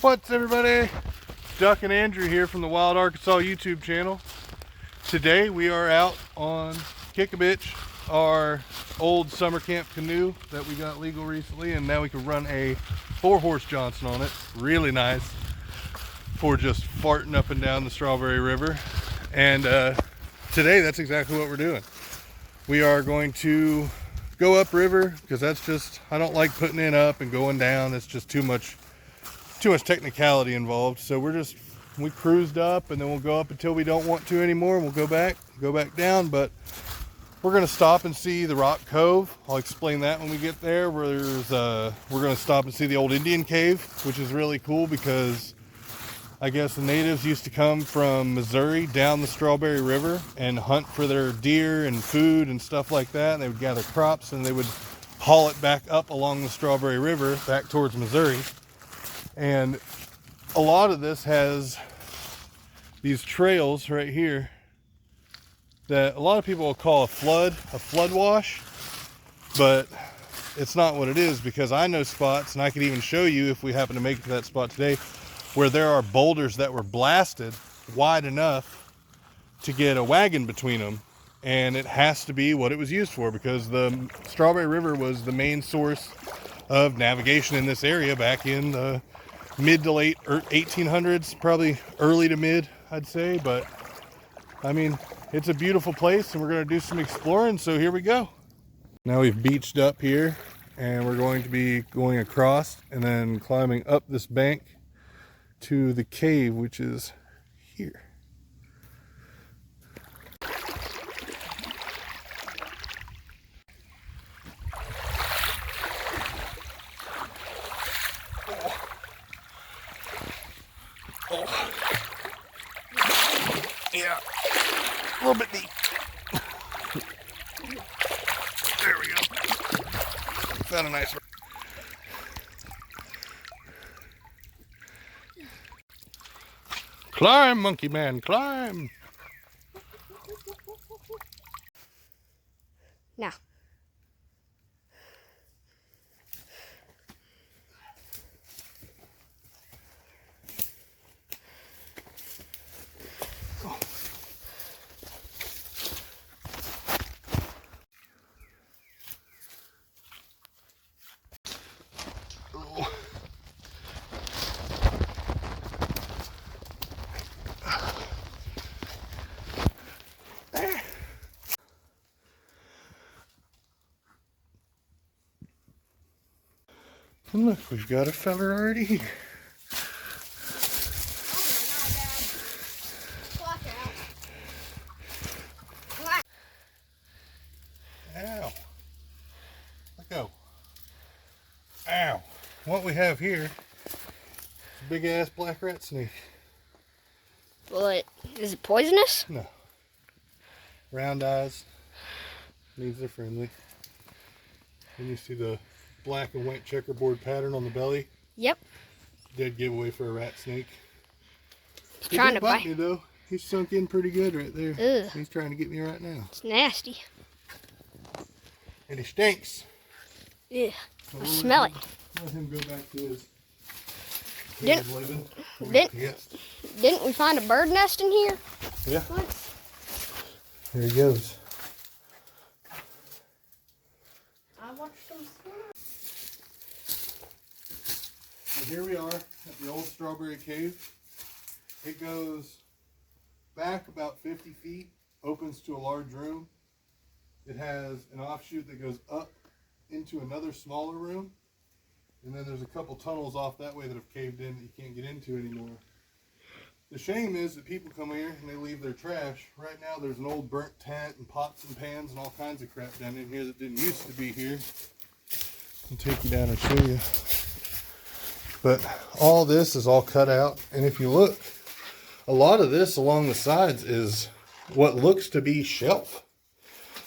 What's everybody? Duck and Andrew here from the Wild Arkansas YouTube channel. Today we are out on Kick-A-Bitch, our old summer camp canoe that we got legal recently, and now we can run a 4-horse Johnson on it. Really nice for just farting up and down the Strawberry River. And today that's exactly what we're doing. We are going to go upriver because that's just, I don't like putting it up and going down. It's just too much technicality involved. So we cruised up and then we'll go up until we don't want to anymore, and we'll go back down. But we're going to stop and see the rock cove. I'll explain that when we get there. We're going to stop and see the old Indian cave, which is really cool because I guess the natives used to come from Missouri down the Strawberry River and hunt for their deer and food and stuff like that. And they would gather crops and they would haul it back up along the Strawberry River back towards Missouri. And a lot of this has these trails right here that a lot of people will call a flood wash, but it's not what it is, because I know spots, and I could even show you if we happen to make it to that spot today, where there are boulders that were blasted wide enough to get a wagon between them. And it has to be what it was used for, because the Strawberry River was the main source of navigation in this area back in the mid to late 1800s, probably early to mid, I'd say. But I mean, it's a beautiful place and we're going to do some exploring, so here we go. Now we've beached up here and we're going to be going across and then climbing up this bank to the cave, which is here. Oh. Yeah, a little bit deep. There we go. Found a nice one. Climb, monkey man, climb. Now. And look, we've got a feller already here. Ow. Let go. Ow. What we have here is a big ass black rat snake. Well, is it poisonous? No. Round eyes. Means they're friendly. And you see the black and white checkerboard pattern on the belly. Yep. Dead giveaway for a rat snake. He's trying to bite me though. He's sunk in pretty good right there. Ugh. He's trying to get me right now. It's nasty. And he stinks. Yeah. So I smell it. Let him go back to his Didn't we find a bird nest in here? Yeah. There he goes. I watched him swim. So here we are at the old Strawberry Cave. It goes back about 50 feet, opens to a large room. It has an offshoot that goes up into another smaller room. And then there's a couple tunnels off that way that have caved in that you can't get into anymore. The shame is that people come here and they leave their trash. Right now there's an old burnt tent and pots and pans and all kinds of crap down in here that didn't used to be here. I'll take you down and show you. But all this is all cut out. And if you look, a lot of this along the sides is what looks to be shelf.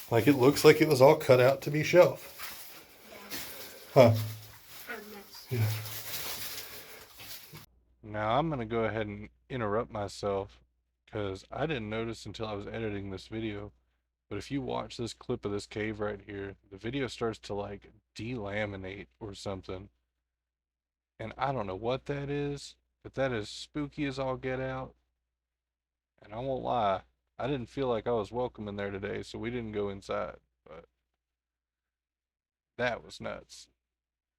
Like it looks like it was all cut out to be shelf. Huh. Yeah. Now I'm going to go ahead and interrupt myself because I didn't notice until I was editing this video. But if you watch this clip of this cave right here, the video starts to like delaminate or something. And I don't know what that is, but that is spooky as all get out. And I won't lie, I didn't feel like I was welcome in there today, so we didn't go inside. But that was nuts.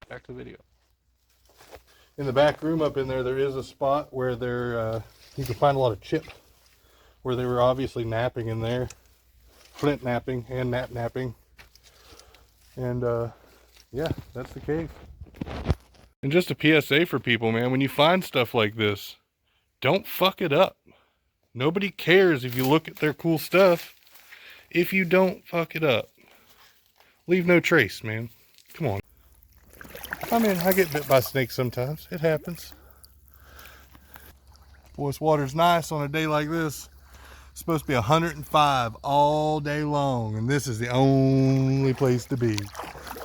Back to the video. In the back room up in there, there is a spot where you can find a lot of chip, where they were obviously napping in there. Flint napping and napping. And yeah, that's the cave. And just a PSA for people, man, when you find stuff like this, don't fuck it up. Nobody cares if you look at their cool stuff if you don't fuck it up. Leave no trace, man. Come on. I mean, I get bit by snakes sometimes. It happens. Boy, this water's nice on a day like this. It's supposed to be 105 all day long, and this is the only place to be.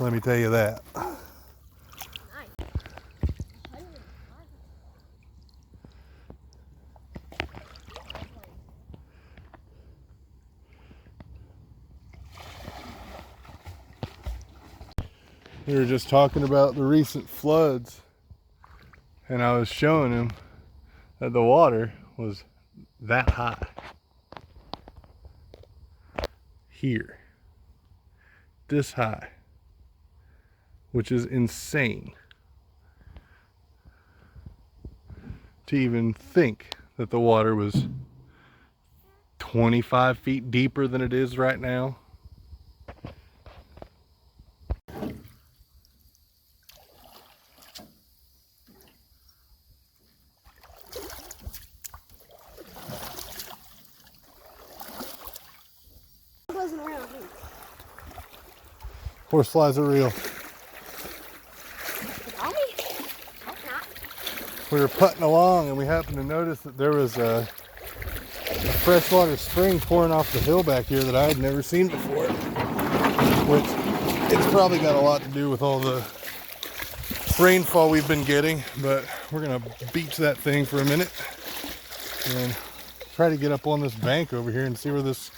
Let me tell you that. We were just talking about the recent floods, and I was showing him that the water was that high. Here. This high. Which is insane to even think that the water was 25 feet deeper than it is right now. Horseflies are real. We were putting along and we happened to notice that there was a freshwater spring pouring off the hill back here that I had never seen before. Which, it's probably got a lot to do with all the rainfall we've been getting, but we're gonna beach that thing for a minute and try to get up on this bank over here and see where this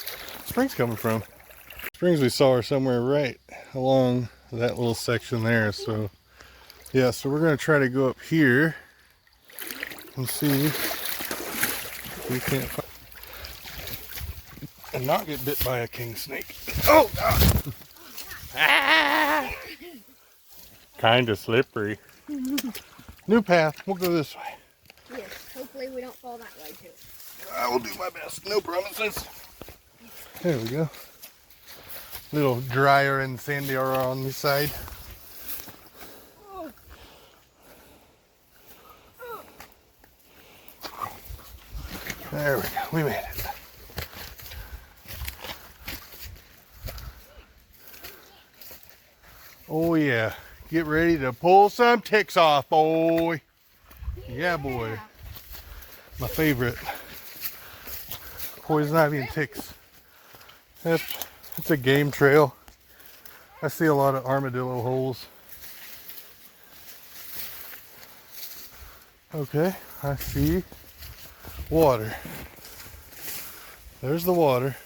spring's coming from. Springs we saw are somewhere right along that little section there, so yeah, so we're gonna try to go up here and see if we can't find and not get bit by a king snake. Oh God! Ah! Kind of slippery. New path. We'll go this way. Yes, hopefully we don't fall that way too. I will do my best. No promises. There we go. A little drier and sandier on this side. There we go. We made it. Oh yeah. Get ready to pull some ticks off, boy. Yeah, boy. My favorite. Poison ivy and ticks. Yep. It's a game trail. I see a lot of armadillo holes. Okay, I see water. There's the water.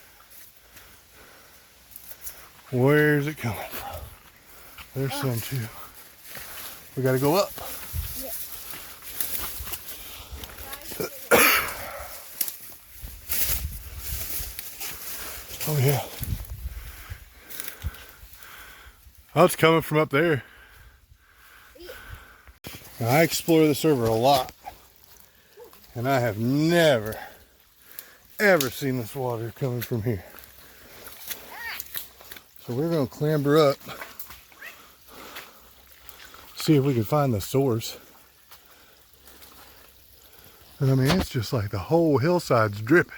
Where's it coming from? There's some too. We gotta go up. Yeah. Oh yeah. Oh, it's coming from up there. Now, I explore this river a lot, and I have never, ever seen this water coming from here. So we're gonna clamber up, see if we can find the source. And I mean, it's just like the whole hillside's dripping.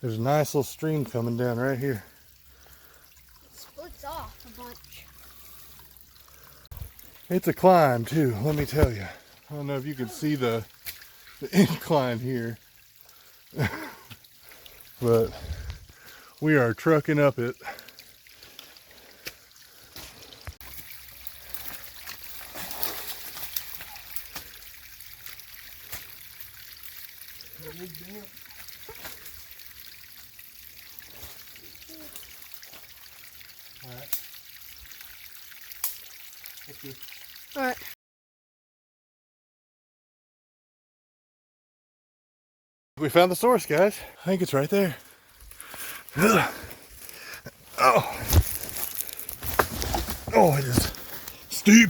There's a nice little stream coming down right here. It splits off a bunch. It's a climb too, let me tell you. I don't know if you can see the incline here, but we are trucking up it. All right. All right. We found the source, guys. I think it's right there. Ugh. Oh. Oh, it is steep.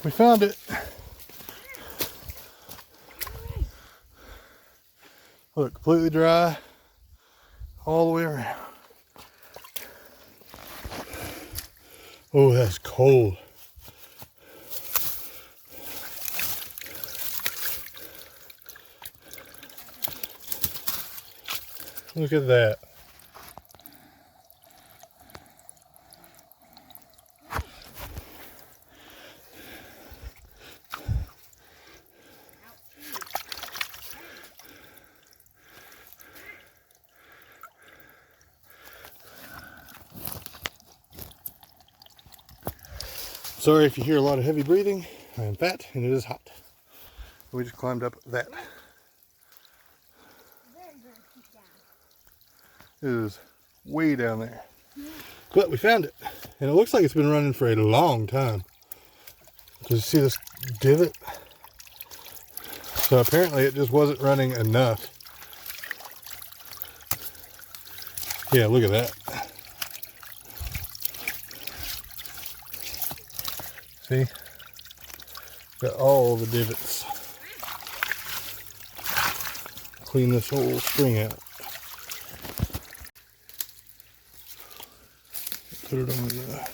We found it. Look, completely dry all the way around. Oh, that's cold. Look at that. Sorry if you hear a lot of heavy breathing. I am fat and it is hot. We just climbed up that. It is way down there. But we found it. And it looks like it's been running for a long time. Did you see this divot? So apparently it just wasn't running enough. Yeah, look at that. See? Got all the divots. Clean this whole spring out. Put it on the...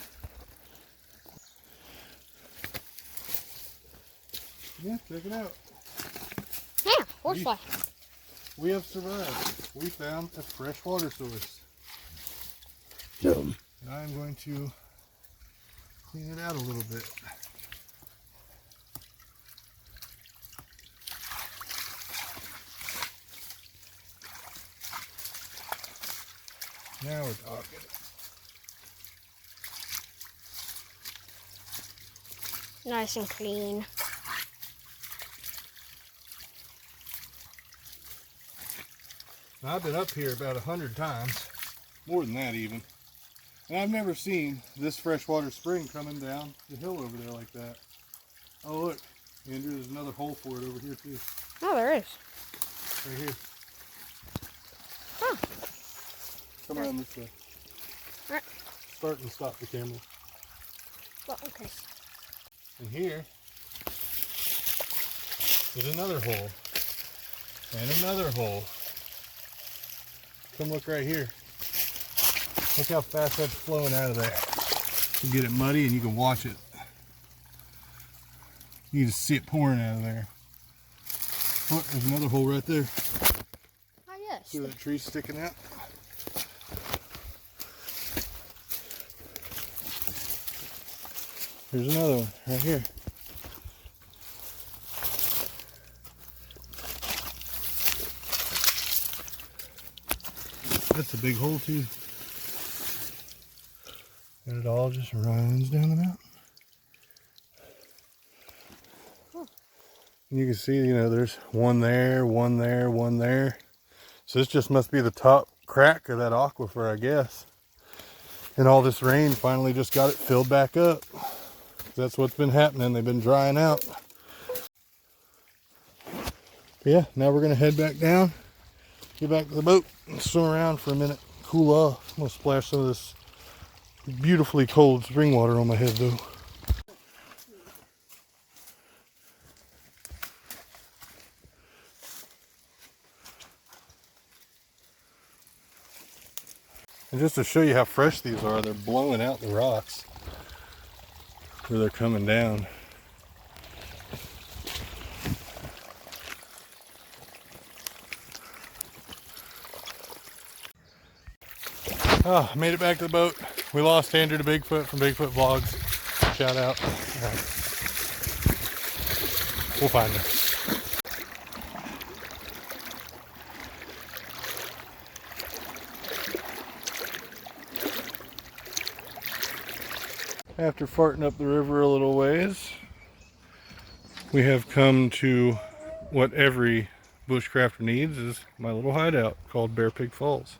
Yeah, check it out. Yeah, horsefly. We have survived. We found a fresh water source. Yum. And I'm going to clean it out a little bit. Now we're talking. Nice and clean. Now, I've been up here about 100 times, more than that even, and I've never seen this freshwater spring coming down the hill over there like that. Oh look, Andrew, there's another hole for it over here too. Oh, there is. Right here. Huh. Come around this way. Alright. Start and stop the camera. Well, okay. And here is another hole. And another hole. Come look right here. Look how fast that's flowing out of there. You get it muddy and you can watch it. You can just see it pouring out of there. Look, there's another hole right there. Oh, yes. See that tree sticking out? Here's another one right here. That's a big hole too. And it all just runs down the mountain. And you can see, you know, there's one there, one there, one there. So this just must be the top crack of that aquifer, I guess. And all this rain finally just got it filled back up. That's what's been happening. They've been drying out. But yeah, now we're gonna head back down, get back to the boat, and swim around for a minute, cool off. I'm gonna splash some of this beautifully cold spring water on my head though. And just to show you how fresh these are, they're blowing out the rocks where they're coming down. Oh, made it back to the boat. We lost Andrew to Bigfoot from Bigfoot Vlogs. Shout out. We'll find him. After farting up the river a little ways, we have come to what every bushcrafter needs, is my little hideout called Bear Pig Falls.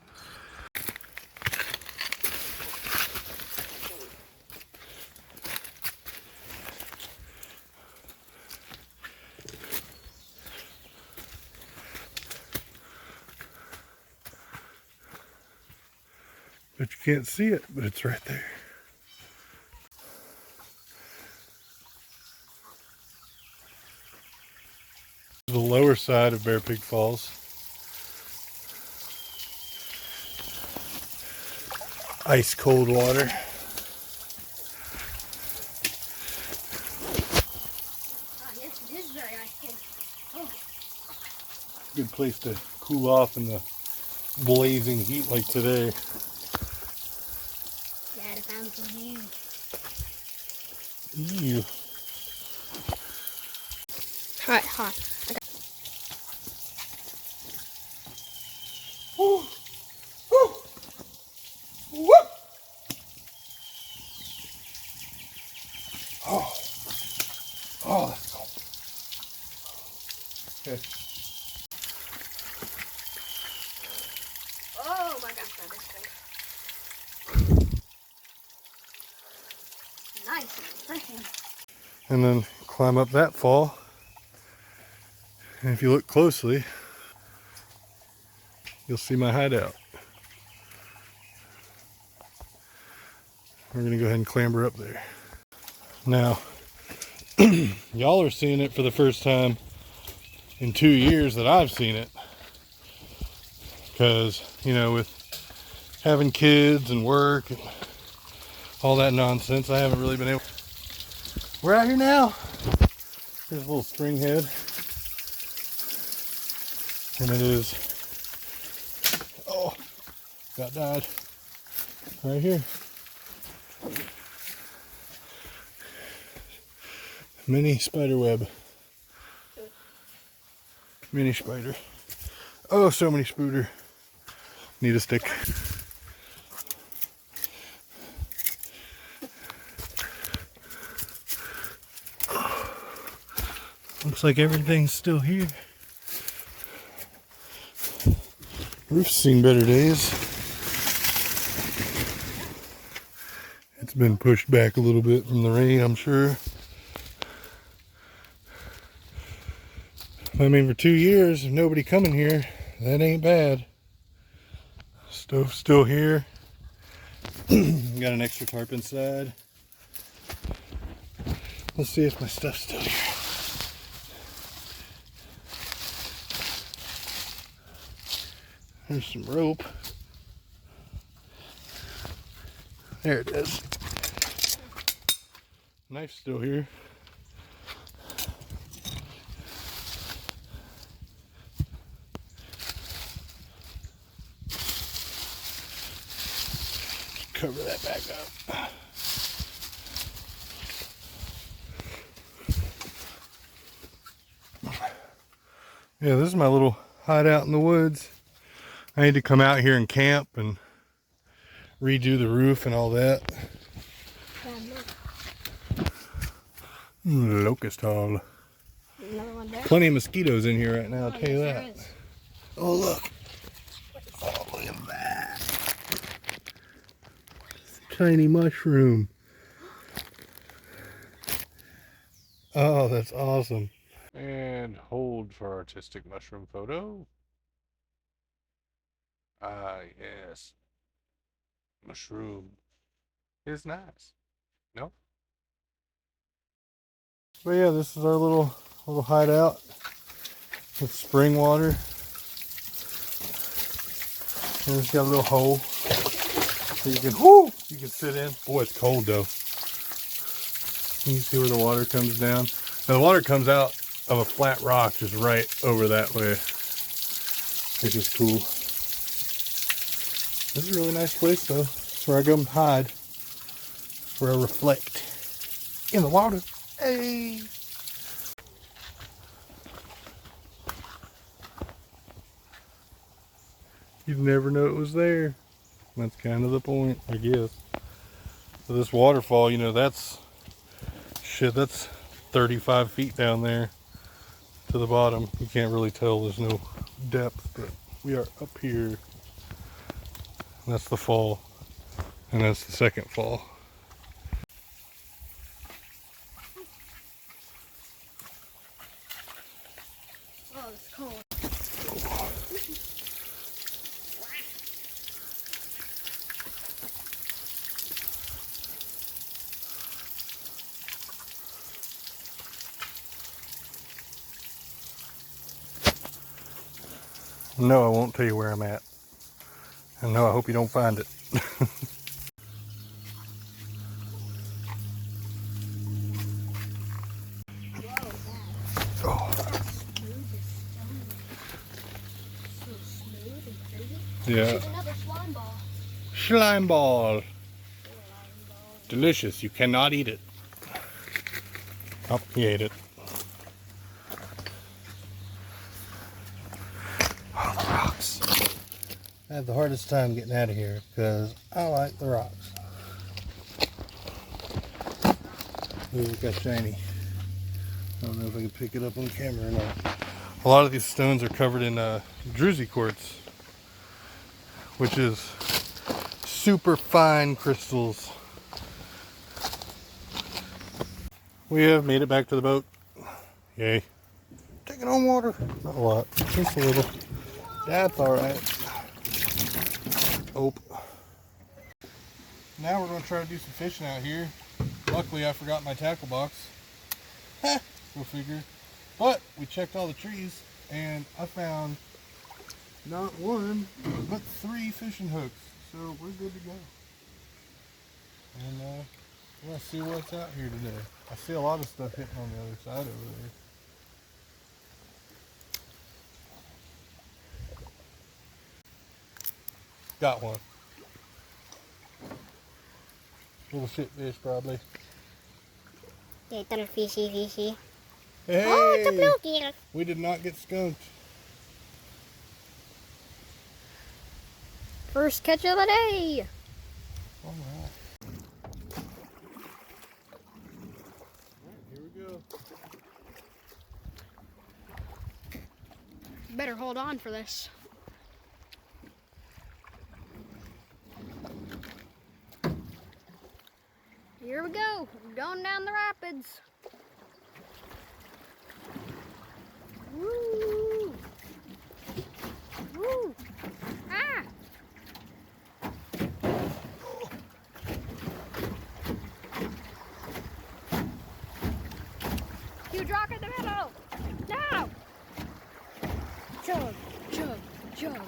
but you can't see it, but it's right there. The lower side of Bear Pig Falls. Ice cold water. Yes, it is very ice cold. Oh. Good place to cool off in the blazing heat like today. Dad, I found some views. Ew. Alright, hi. Woo. Woo. Woo. Oh. Oh, that's cold. Okay. Oh my gosh, that is cold. Nice and refreshing. And then climb up that fall. And if you look closely, you'll see my hideout. We're gonna go ahead and clamber up there. Now, y'all are seeing it for the first time in 2 years that I've seen it. Because, you know, with having kids and work and all that nonsense, I haven't really been able. We're out here now. There's a little string head. And it is, oh, got died right here. Mini spider web. Mini spider. Oh, so many spooder. Need a stick. Looks like everything's still here. Roof's seen better days. It's been pushed back a little bit from the rain, I'm sure. I mean, for 2 years, if nobody coming here, that ain't bad. Stove's still here. Got an extra tarp inside. Let's see if my stuff's still here. There's some rope. There it is. Knife's still here. Cover that back up. Yeah, this is my little hideout in the woods. I need to come out here and camp and redo the roof and all that. Locust hall. Another one there. Plenty of mosquitoes in here right now, I'll tell you yes, that. there is. Oh, look. Oh, look at that. Tiny mushroom. Oh, that's awesome. And hold for artistic mushroom photo. Ah, yes. Mushroom is nice. No? But yeah, this is our little hideout with spring water. And it's got a little hole so you can sit in. Boy, it's cold though. You can see where the water comes down. Now the water comes out of a flat rock just right over that way, which is cool. This is a really nice place though. It's where I go and hide. It's where I reflect in the water. Hey! You'd never know it was there. That's kind of the point, I guess. So this waterfall, you know, that's 35 feet down there to the bottom. You can't really tell, there's no depth, but we are up here. And that's the fall, and that's the second fall. Oh, it's cold. No, I won't tell you where I'm at. And no, I hope you don't find it. Oh. Yeah. Another slime ball. Slime ball. Delicious. You cannot eat it. Oh, he ate it. Oh, the rocks. I had the hardest time getting out of here because I like the rocks. Ooh, look how shiny. I don't know if I can pick it up on camera or not. A lot of these stones are covered in druzy quartz, which is super fine crystals. We have made it back to the boat. Yay. Taking on water. Not a lot, just a little. That's alright. Oh. Now we're going to try to do some fishing out here. Luckily I forgot my tackle box. Heh, go figure. But we checked all the trees and I found not one, but 3 fishing hooks. So we're good to go. And we're going to see what's out here today. I see a lot of stuff hitting on the other side over there. Got one. Little shit fish probably. Little fishy. Hey, Oh, it's a milky. we did not get skunked. First catch of the day. All right. Here we go. Better hold on for this. Here we go, going down the rapids. Woo! Woo! Ah! Huge rock in the middle! No! Chug, chug, chug.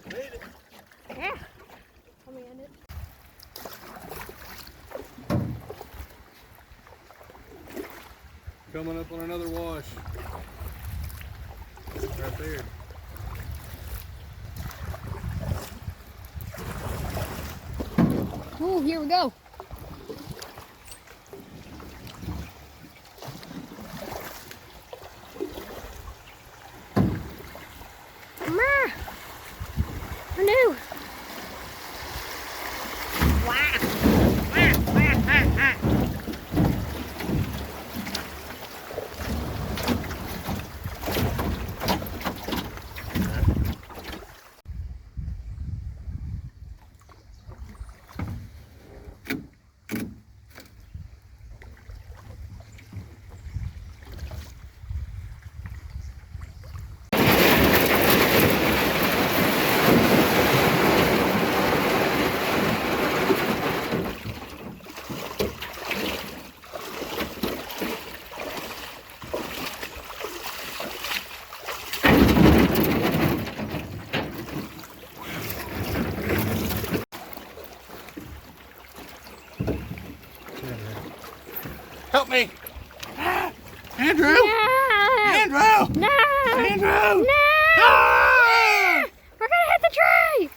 Made it. Yeah. Let me end it. Coming up on another wash. Right there. Ooh, here we go. Come on. Canoe. Help me! Andrew! No! Andrew! No! Andrew! No! Ah! We're gonna hit the tree!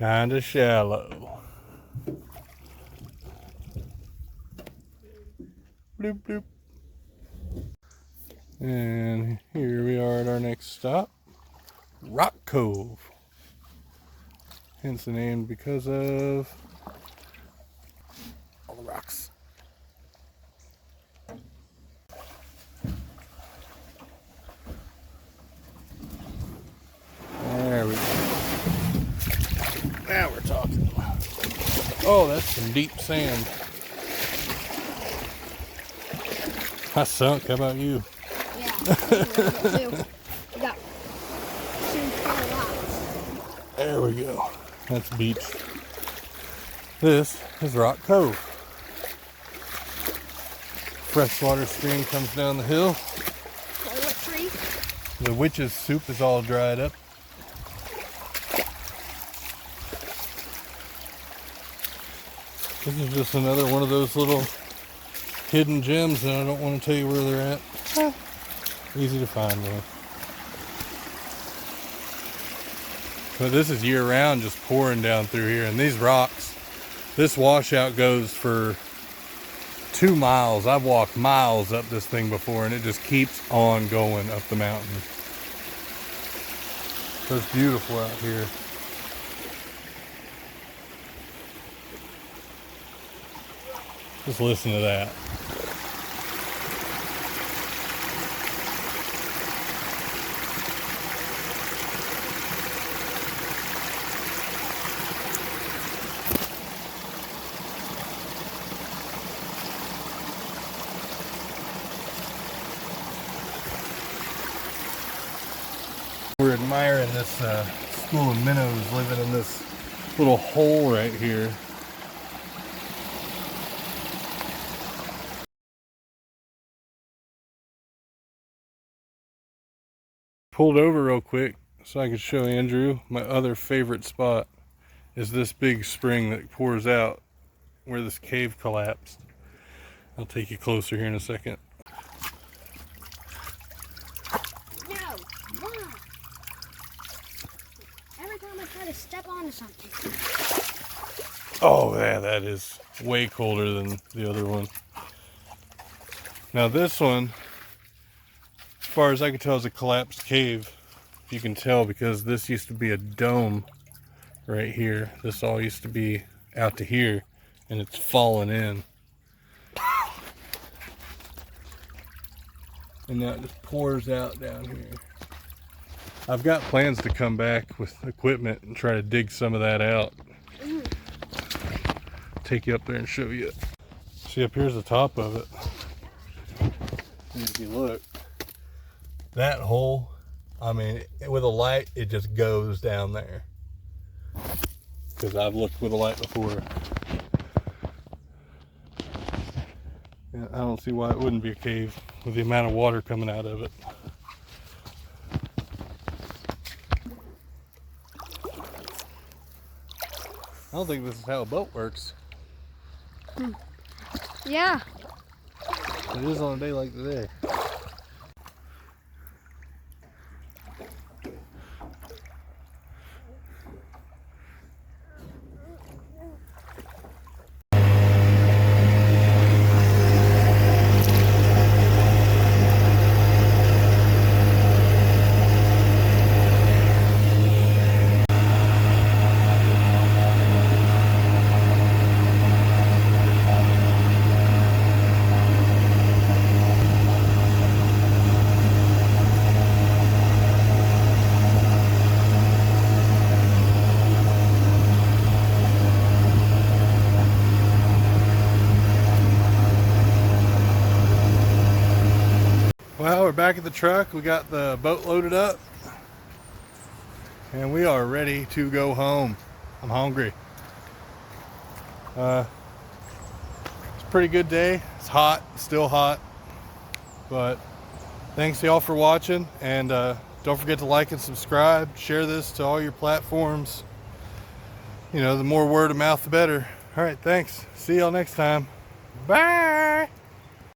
Kinda shallow. Bloop, bloop. And here we are at our next stop, Rock Cove. Hence the name because of all the rocks. There we go. Now we're talking. Oh, that's some deep sand. I sunk. How about you? Yeah, too. We got 2 rocks. There we go. That's beach. This is Rock Cove. Freshwater stream comes down the hill. What tree? The witch's soup is all dried up. This is just another one of those little hidden gems, and I don't want to tell you where they're at. Easy to find though. But this is year round, just pouring down through here. And these rocks, this washout goes for 2 miles. I've walked miles up this thing before, and it just keeps on going up the mountain. So it's beautiful out here. Just listen to that. We're admiring this school of minnows living in this little hole right here. Pulled over real quick so I could show Andrew my other favorite spot is this big spring that pours out where this cave collapsed. I'll take you closer here in a second. No, why? Every time I try to step onto something. Oh yeah, that is way colder than the other one. Now this one, as far as I can tell, is a collapsed cave. If you can tell, because this used to be a dome right here. This all used to be out to here, and it's fallen in. And now it just pours out down here. I've got plans to come back with equipment and try to dig some of that out. Take you up there and show you it. See, up here's the top of it. And if you look, that hole, I mean, with a light, it just goes down there. Because I've looked with a light before. And I don't see why it wouldn't be a cave with the amount of water coming out of it. I don't think this is how a boat works. Yeah. It is on a day like today. Well, we're back at the truck. We got the boat loaded up and we are ready to go home. I'm hungry. It's a pretty good day. It's hot, still hot, but thanks y'all for watching, and don't forget to like and subscribe. Share this to all your platforms. You know, the more word of mouth, the better. All right, thanks. See y'all next time. Bye.